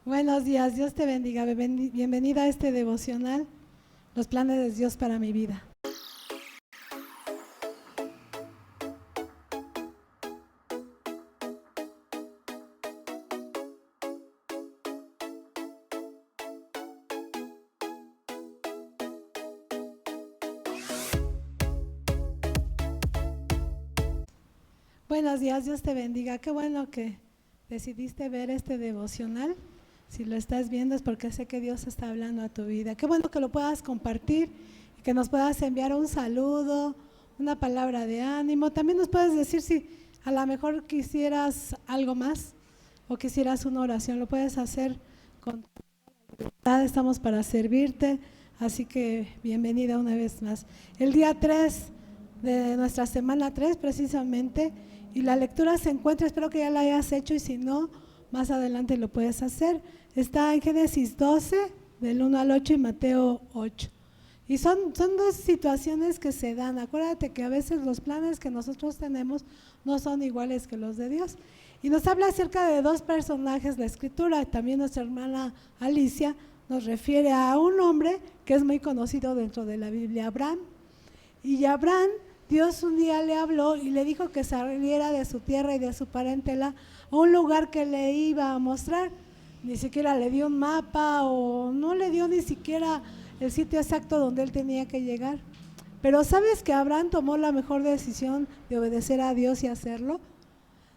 Buenos días, Dios te bendiga. Bienvenida a este devocional, los planes de Dios para mi vida. Buenos días, Dios te bendiga. Qué bueno que decidiste ver este devocional. Si lo estás viendo es porque sé que Dios está hablando a tu vida. Qué bueno que lo puedas compartir y que nos puedas enviar un saludo, una palabra de ánimo. También nos puedes decir si a lo mejor quisieras algo más o quisieras una oración. Lo puedes hacer con libertad. Estamos para servirte. Así que bienvenida una vez más. El día 3 de nuestra semana 3 precisamente, y la lectura se encuentra, espero que ya la hayas hecho y si no, más adelante lo puedes hacer. Está en Génesis 12, del 1 al 8 y Mateo 8. Y son dos situaciones que se dan. Acuérdate que a veces los planes que nosotros tenemos no son iguales que los de Dios. Y nos habla acerca de dos personajes la escritura. También nuestra hermana Alicia nos refiere a un hombre que es muy conocido dentro de la Biblia, Abraham. Y Abraham, Dios un día le habló y le dijo que saliera de su tierra y de su parentela a un lugar que le iba a mostrar. Ni siquiera le dio un mapa o no le dio ni siquiera el sitio exacto donde él tenía que llegar. Pero ¿sabes que Abraham tomó la mejor decisión de obedecer a Dios y hacerlo?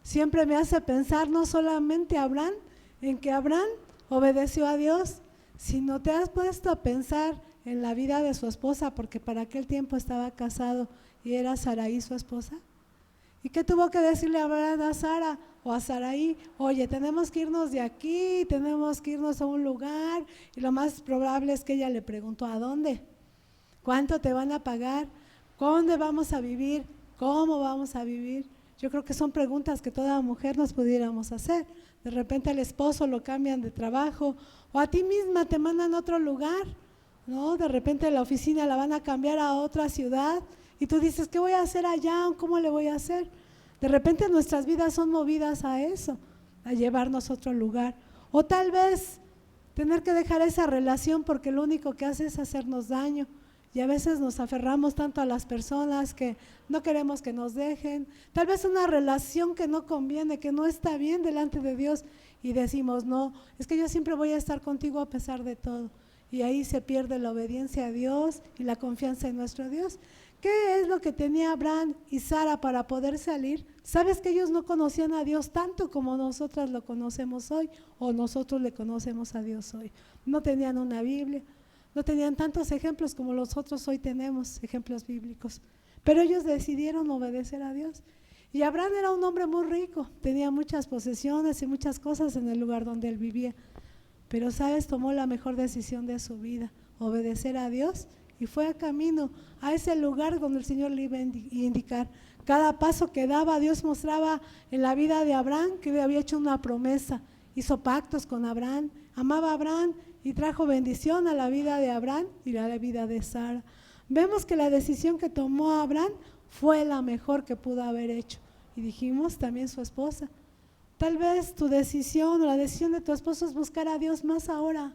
Siempre me hace pensar no solamente Abraham, en que Abraham obedeció a Dios, sino te has puesto a pensar en la vida de su esposa, porque para aquel tiempo estaba casado y era Sarai su esposa. ¿Y qué tuvo que decirle Abraham a Sara o a Sarai? Oye, tenemos que irnos de aquí, tenemos que irnos a un lugar, y lo más probable es que ella le preguntó, ¿a dónde? ¿Cuánto te van a pagar? ¿Dónde vamos a vivir? ¿Cómo vamos a vivir? Yo creo que son preguntas que toda mujer nos pudiéramos hacer. De repente al esposo lo cambian de trabajo o a ti misma te mandan a otro lugar, ¿no? De repente la oficina la van a cambiar a otra ciudad y tú dices, ¿qué voy a hacer allá? ¿Cómo le voy a hacer? De repente nuestras vidas son movidas a eso, a llevarnos a otro lugar. O tal vez tener que dejar esa relación porque lo único que hace es hacernos daño. Y a veces nos aferramos tanto a las personas que no queremos que nos dejen. Tal vez una relación que no conviene, que no está bien delante de Dios y decimos, no, es que yo siempre voy a estar contigo a pesar de todo. Y ahí se pierde la obediencia a Dios y la confianza en nuestro Dios. ¿Qué es lo que tenía Abraham y Sara para poder salir? ¿Sabes que ellos no conocían a Dios tanto como nosotras lo conocemos hoy o nosotros le conocemos a Dios hoy? No tenían una Biblia, no tenían tantos ejemplos como nosotros hoy tenemos, ejemplos bíblicos, pero ellos decidieron obedecer a Dios. Y Abraham era un hombre muy rico, tenía muchas posesiones y muchas cosas en el lugar donde él vivía, pero sabes, tomó la mejor decisión de su vida, obedecer a Dios, y fue a camino a ese lugar donde el Señor le iba a indicar. Cada paso que daba, Dios mostraba en la vida de Abraham que le había hecho una promesa, hizo pactos con Abraham, amaba a Abraham y trajo bendición a la vida de Abraham y a la vida de Sara. Vemos que la decisión que tomó Abraham fue la mejor que pudo haber hecho, y dijimos también su esposa. Tal vez tu decisión o la decisión de tu esposo es buscar a Dios más ahora.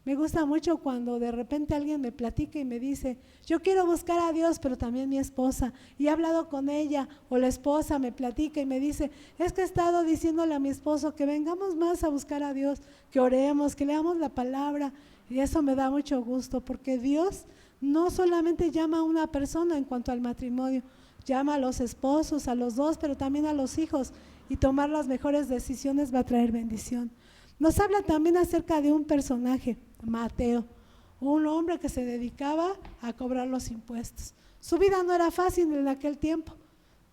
Me gusta mucho cuando de repente alguien me platica y me dice, yo quiero buscar a Dios, pero también mi esposa, y he hablado con ella, o la esposa me platica y me dice, es que he estado diciéndole a mi esposo que vengamos más a buscar a Dios, que oremos, que leamos la palabra, y eso me da mucho gusto, porque Dios no solamente llama a una persona en cuanto al matrimonio, llama a los esposos, a los dos, pero también a los hijos, y tomar las mejores decisiones va a traer bendición. Nos habla también acerca de un personaje, Mateo, un hombre que se dedicaba a cobrar los impuestos. Su vida no era fácil en aquel tiempo,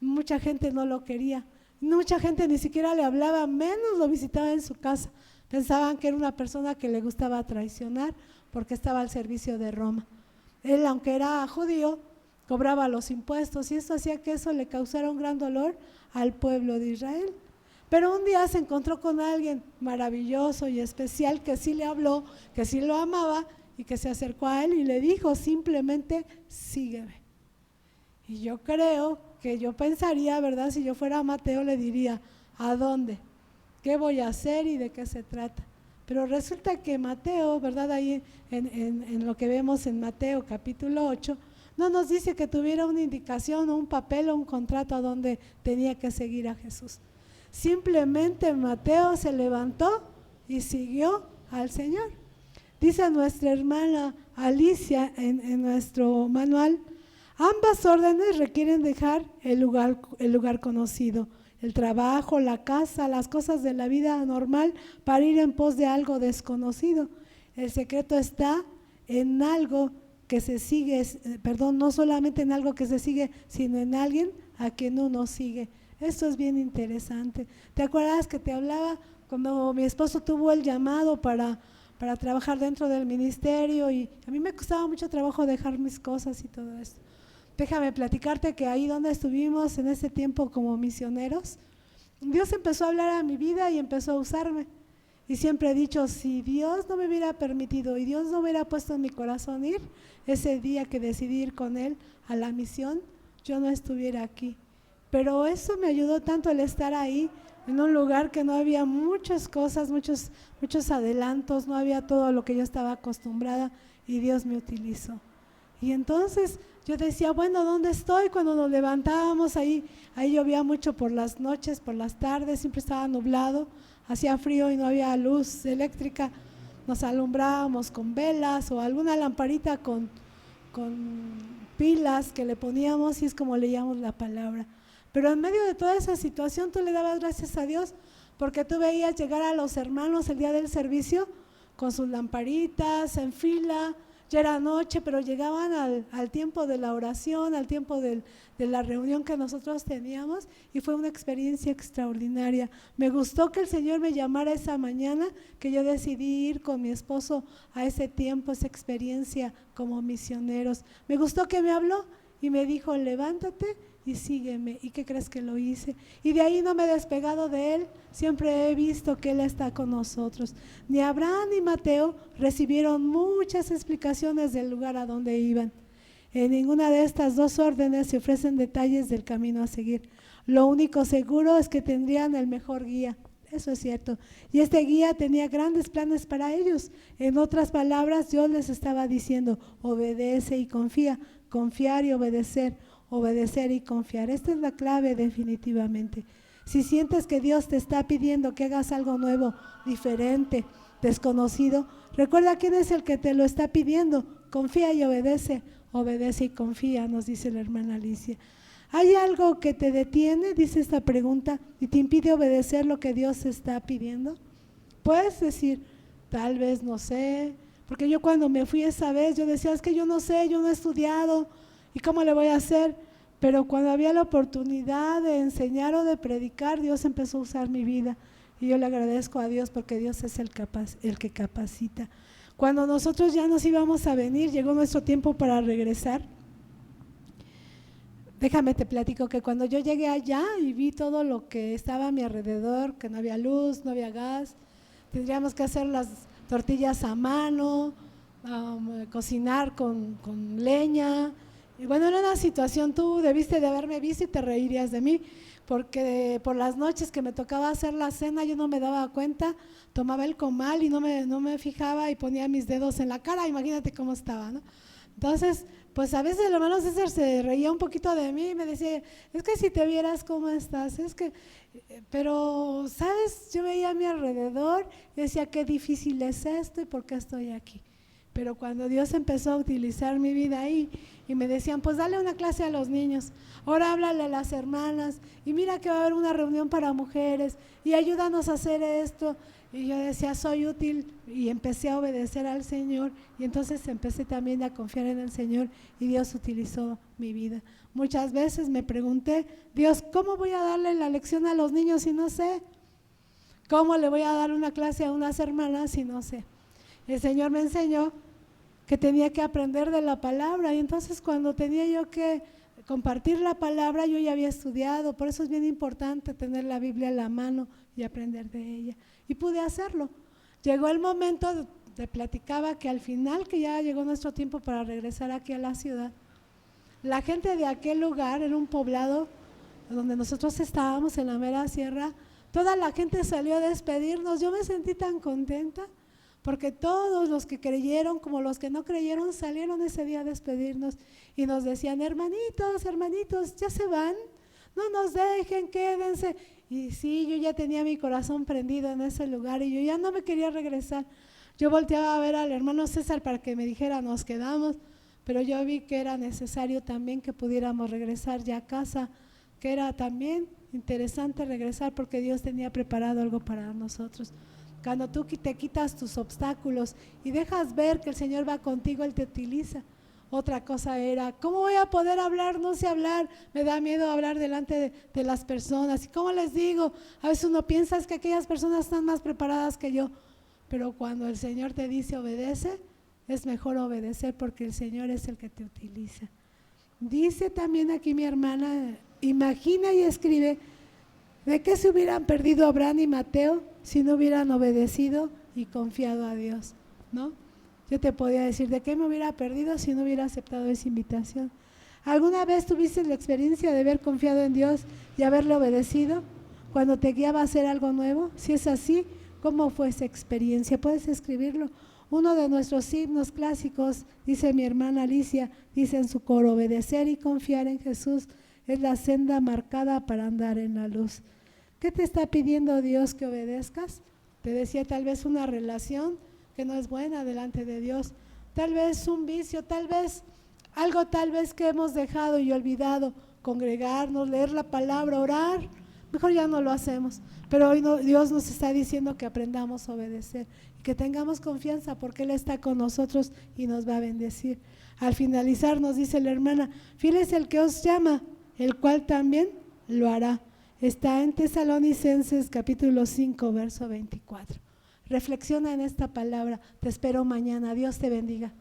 mucha gente no lo quería, mucha gente ni siquiera le hablaba, menos lo visitaba en su casa. Pensaban que era una persona que le gustaba traicionar porque estaba al servicio de Roma. Él, aunque era judío, cobraba los impuestos y eso hacía que eso le causara un gran dolor al pueblo de Israel. Pero un día se encontró con alguien maravilloso y especial que sí le habló, que sí lo amaba y que se acercó a él y le dijo simplemente, sígueme. Y yo creo que yo pensaría, ¿verdad? Si yo fuera Mateo le diría, ¿a dónde? ¿Qué voy a hacer y de qué se trata? Pero resulta que Mateo, ¿verdad? Ahí en lo que vemos en Mateo capítulo 8, no nos dice que tuviera una indicación o un papel o un contrato a donde tenía que seguir a Jesús. Simplemente Mateo se levantó y siguió al Señor. Dice nuestra hermana Alicia en nuestro manual, ambas órdenes requieren dejar el lugar conocido, el trabajo, la casa, las cosas de la vida normal para ir en pos de algo desconocido. El secreto está en algo que se sigue, no solamente en algo que se sigue, sino en alguien a quien uno sigue. Esto es bien interesante. ¿Te acuerdas que te hablaba cuando mi esposo tuvo el llamado para trabajar dentro del ministerio? Y a mí me costaba mucho trabajo dejar mis cosas y todo esto. Déjame platicarte que ahí donde estuvimos en ese tiempo como misioneros, Dios empezó a hablar a mi vida y empezó a usarme. Y siempre he dicho, si Dios no me hubiera permitido y Dios no hubiera puesto en mi corazón ir, ese día que decidí ir con Él a la misión, yo no estuviera aquí. Pero eso me ayudó tanto el estar ahí, en un lugar que no había muchas cosas, muchos adelantos, no había todo lo que yo estaba acostumbrada, y Dios me utilizó. Y entonces yo decía, bueno, ¿dónde estoy? Cuando nos levantábamos ahí llovía mucho por las noches, por las tardes, siempre estaba nublado, hacía frío y no había luz eléctrica, nos alumbrábamos con velas o alguna lamparita con pilas que le poníamos, y es como leíamos la palabra. Pero en medio de toda esa situación tú le dabas gracias a Dios, porque tú veías llegar a los hermanos el día del servicio con sus lamparitas en fila. Ya era noche, pero llegaban al tiempo de la oración, al tiempo de la reunión que nosotros teníamos, y fue una experiencia extraordinaria. Me gustó que el Señor me llamara esa mañana, que yo decidí ir con mi esposo a ese tiempo, esa experiencia como misioneros. Me gustó que me habló y me dijo, levántate y sígueme. ¿Y qué crees que lo hice? Y de ahí no me he despegado de Él. Siempre he visto que Él está con nosotros. Ni Abraham ni Mateo recibieron muchas explicaciones del lugar a donde iban. En ninguna de estas dos órdenes se ofrecen detalles del camino a seguir. Lo único seguro es que tendrían el mejor guía. Eso es cierto. Y este guía tenía grandes planes para ellos. En otras palabras, Dios les estaba diciendo, obedece y confía, confiar y obedecer, obedecer y confiar. Esta es la clave definitivamente. Si sientes que Dios te está pidiendo que hagas algo nuevo, diferente, desconocido, recuerda quién es el que te lo está pidiendo. Confía y obedece, obedece y confía, nos dice la hermana Alicia. ¿Hay algo que te detiene, dice esta pregunta, y te impide obedecer lo que Dios está pidiendo? Puedes decir, tal vez no sé, porque yo cuando me fui esa vez, yo decía, es que yo no sé, yo no he estudiado, ¿y cómo le voy a hacer? Pero cuando había la oportunidad de enseñar o de predicar, Dios empezó a usar mi vida, y yo le agradezco a Dios porque Dios es el que capacita. Cuando nosotros ya nos íbamos a venir, llegó nuestro tiempo para regresar. Déjame te platico que cuando yo llegué allá y vi todo lo que estaba a mi alrededor, que no había luz, no había gas, tendríamos que hacer las tortillas a mano, cocinar con leña. Y bueno, era una situación, tú debiste de haberme visto y te reirías de mí, porque por las noches que me tocaba hacer la cena yo no me daba cuenta, tomaba el comal y no me fijaba y ponía mis dedos en la cara, imagínate cómo estaba, ¿no? Entonces, pues a veces el hermano César se reía un poquito de mí y me decía, es que si te vieras cómo estás, es que, pero, ¿sabes? Yo veía a mi alrededor y decía, qué difícil es esto y por qué estoy aquí. Pero cuando Dios empezó a utilizar mi vida ahí y me decían, pues dale una clase a los niños, ahora háblale a las hermanas y mira que va a haber una reunión para mujeres y ayúdanos a hacer esto. Y yo decía, soy útil, y empecé a obedecer al Señor, y entonces empecé también a confiar en el Señor y Dios utilizó mi vida. Muchas veces me pregunté, Dios, ¿cómo voy a darle la lección a los niños si no sé? ¿Cómo le voy a dar una clase a unas hermanas si no sé? El Señor me enseñó que tenía que aprender de la palabra, y entonces cuando tenía yo que compartir la palabra, yo ya había estudiado, por eso es bien importante tener la Biblia a la mano y aprender de ella, y pude hacerlo. Llegó el momento, te platicaba que al final, que ya llegó nuestro tiempo para regresar aquí a la ciudad, la gente de aquel lugar, era un poblado donde nosotros estábamos en la mera sierra, toda la gente salió a despedirnos. Yo me sentí tan contenta porque todos los que creyeron como los que no creyeron salieron ese día a despedirnos y nos decían, hermanitos, hermanitos, ya se van, no nos dejen, quédense. Y sí, yo ya tenía mi corazón prendido en ese lugar y yo ya no me quería regresar. Yo volteaba a ver al hermano César para que me dijera, nos quedamos, pero yo vi que era necesario también que pudiéramos regresar ya a casa, que era también interesante regresar porque Dios tenía preparado algo para nosotros. Cuando tú te quitas tus obstáculos y dejas ver que el Señor va contigo, Él te utiliza. Otra cosa era, ¿cómo voy a poder hablar? No sé hablar, me da miedo hablar delante de las personas. ¿Y cómo les digo? A veces uno piensa que aquellas personas están más preparadas que yo, pero cuando el Señor te dice obedece, es mejor obedecer porque el Señor es el que te utiliza. Dice también aquí mi hermana, imagina y escribe, ¿de qué se hubieran perdido Abraham y Mateo si no hubieran obedecido y confiado a Dios? ¿No? Yo te podía decir, ¿de qué me hubiera perdido si no hubiera aceptado esa invitación? ¿Alguna vez tuviste la experiencia de haber confiado en Dios y haberle obedecido cuando te guiaba a hacer algo nuevo? Si es así, ¿cómo fue esa experiencia? Puedes escribirlo. Uno de nuestros himnos clásicos, dice mi hermana Alicia, dice en su coro, obedecer y confiar en Jesús es la senda marcada para andar en la luz. ¿Qué te está pidiendo Dios que obedezcas? Te decía, tal vez una relación que no es buena delante de Dios, tal vez un vicio, tal vez algo que hemos dejado y olvidado, congregarnos, leer la palabra, orar, mejor ya no lo hacemos, pero hoy Dios nos está diciendo que aprendamos a obedecer y que tengamos confianza porque Él está con nosotros y nos va a bendecir. Al finalizar nos dice la hermana, fiel es el que os llama, el cual también lo hará. Está en Tesalonicenses capítulo 5 verso 24. Reflexiona en esta palabra. Te espero mañana. Dios te bendiga.